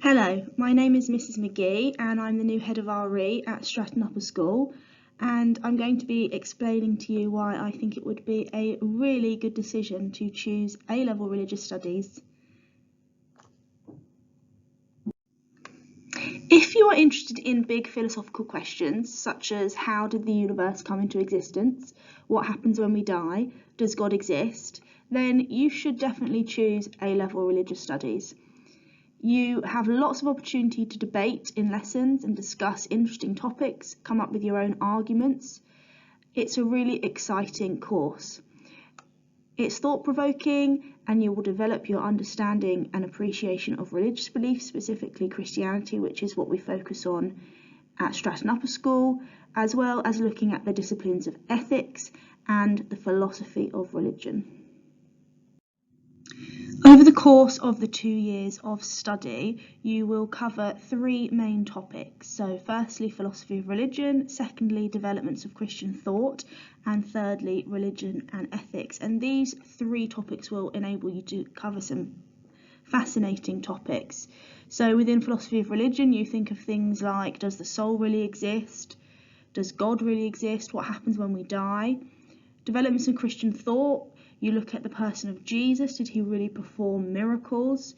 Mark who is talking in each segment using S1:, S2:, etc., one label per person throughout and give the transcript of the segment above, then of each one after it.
S1: Hello, my name is Mrs McGee and I'm the new head of RE at Stratton Upper School, and I'm going to be explaining to you why I think it would be a really good decision to choose A-level religious studies. If you are interested in big philosophical questions such as how did the universe come into existence, what happens when we die, does God exist, then you should definitely choose A-level religious studies. You have lots of opportunity to debate in lessons and discuss interesting topics, come up with your own arguments. It's a really exciting course. It's thought-provoking and you will develop your understanding and appreciation of religious beliefs, specifically Christianity, which is what we focus on at Stratton Upper School, as well as looking at the disciplines of ethics and the philosophy of religion. Over the course of the 2 years of study, you will cover 3 main topics. So firstly, philosophy of religion, secondly, developments of Christian thought, and thirdly, religion and ethics. And these 3 topics will enable you to cover some fascinating topics. So within philosophy of religion, you think of things like, does the soul really exist? Does God really exist? What happens when we die? Developments in Christian thought, you look at the person of Jesus. Did he really perform miracles?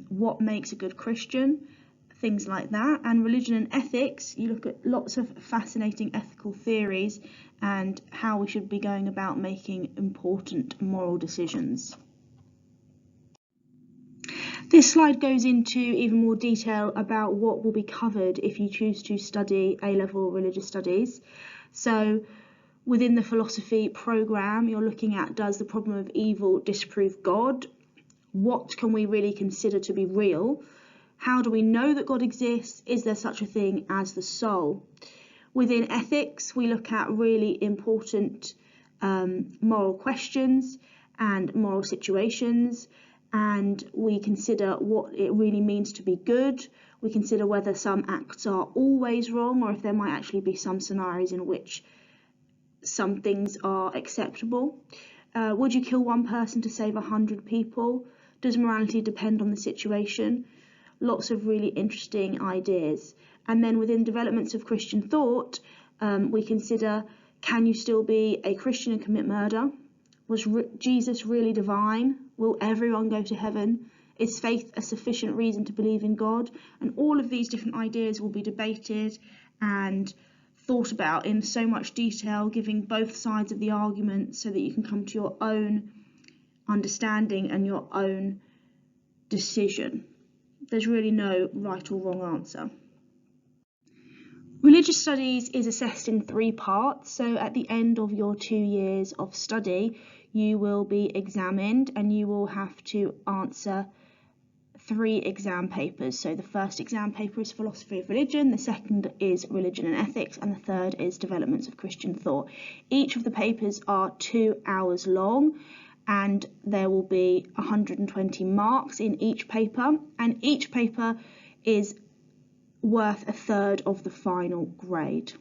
S1: What makes a good Christian? Things like that. And religion and ethics, you look at lots of fascinating ethical theories and how we should be going about making important moral decisions. This slide goes into even more detail about what will be covered if you choose to study A-level religious studies. So within the philosophy programme, you're looking at, does the problem of evil disprove God? What can we really consider to be real? How do we know that God exists? Is there such a thing as the soul? Within ethics, we look at really important moral questions and moral situations, and we consider what it really means to be good. We consider whether some acts are always wrong or if there might actually be some scenarios in which some things are acceptable. Would you kill one person to save 100 people? Does morality depend on the situation? Lots of really interesting ideas. And then within developments of Christian thought, we consider, can you still be a Christian and commit murder? Was Jesus really divine? Will everyone go to heaven? Is faith a sufficient reason to believe in God? And all of these different ideas will be debated and thought about in so much detail, giving both sides of the argument so that you can come to your own understanding and your own decision. There's really no right or wrong answer. Religious studies is assessed in 3 parts. So at the end of your 2 years of study, you will be examined and you will have to answer 3 exam papers. So the first exam paper is philosophy of religion, the second is religion and ethics, and the third is developments of Christian thought. Each of the papers are 2 hours long, and there will be 120 marks in each paper, and each paper is worth a third of the final grade.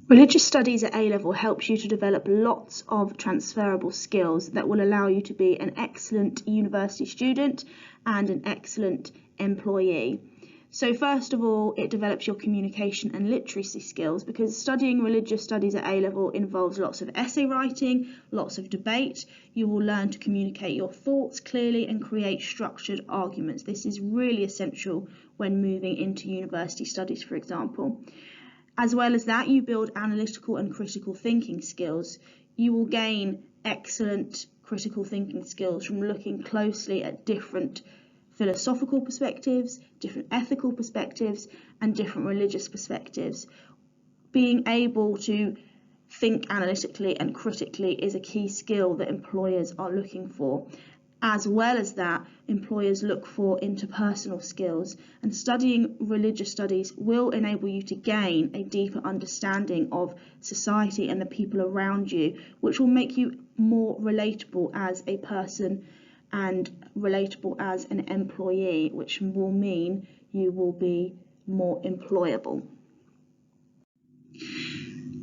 S1: Religious studies at A-level helps you to develop lots of transferable skills that will allow you to be an excellent university student and an excellent employee. So first of all, it develops your communication and literacy skills, because studying religious studies at A-level involves lots of essay writing, lots of debate. You will learn to communicate your thoughts clearly and create structured arguments. This is really essential when moving into university studies, for example. As well as that, you build analytical and critical thinking skills. You will gain excellent critical thinking skills from looking closely at different philosophical perspectives, different ethical perspectives, and different religious perspectives. Being able to think analytically and critically is a key skill that employers are looking for. As well as that, employers look for interpersonal skills, and studying religious studies will enable you to gain a deeper understanding of society and the people around you, which will make you more relatable as a person and relatable as an employee, which will mean you will be more employable.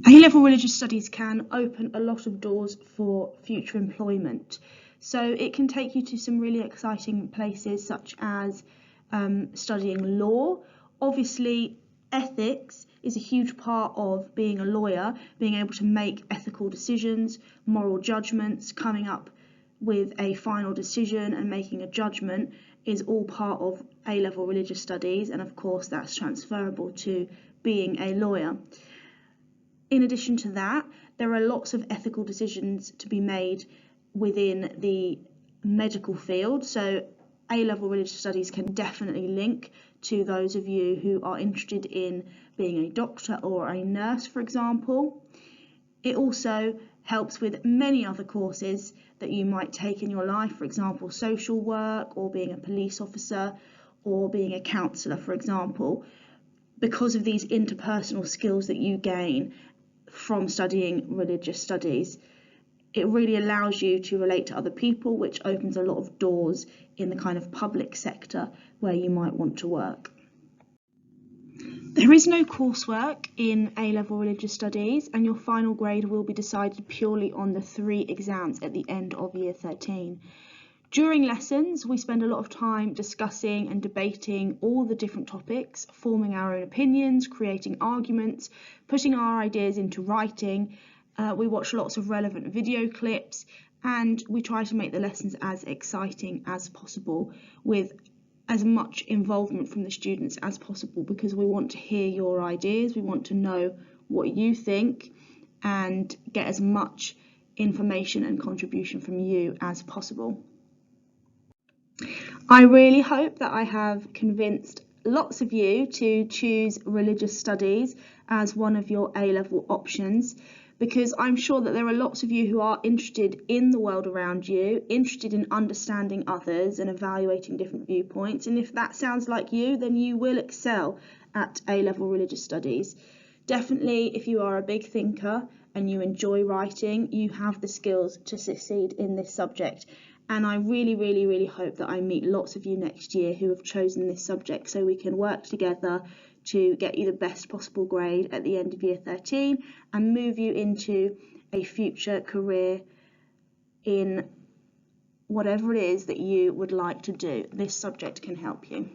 S1: A-level religious studies can open a lot of doors for future employment. So it can take you to some really exciting places, such as studying law. Obviously, ethics is a huge part of being a lawyer, being able to make ethical decisions, moral judgments, coming up with a final decision and making a judgment is all part of A-level religious studies, and of course that's transferable to being a lawyer. In addition to that, there are lots of ethical decisions to be made within the medical field, so A-level religious studies can definitely link to those of you who are interested in being a doctor or a nurse, for example. It also helps with many other courses that you might take in your life, for example, social work, or being a police officer, or being a counsellor, for example, because of these interpersonal skills that you gain from studying religious studies. It really allows you to relate to other people, which opens a lot of doors in the kind of public sector where you might want to work. There is no coursework in A-level religious studies, and your final grade will be decided purely on the 3 exams at the end of year 13. During lessons, we spend a lot of time discussing and debating all the different topics, forming our own opinions, creating arguments, putting our ideas into writing. We watch lots of relevant video clips, and we try to make the lessons as exciting as possible, with as much involvement from the students as possible, because we want to hear your ideas, we want to know what you think, and get as much information and contribution from you as possible. I really hope that I have convinced lots of you to choose religious studies as one of your A-level options, because I'm sure that there are lots of you who are interested in the world around you, interested in understanding others and evaluating different viewpoints, and if that sounds like you, then you will excel at A-level religious studies. Definitely, if you are a big thinker and you enjoy writing, you have the skills to succeed in this subject. And I really hope that I meet lots of you next year who have chosen this subject, so we can work together to get you the best possible grade at the end of year 13 and move you into a future career in whatever it is that you would like to do. This subject can help you.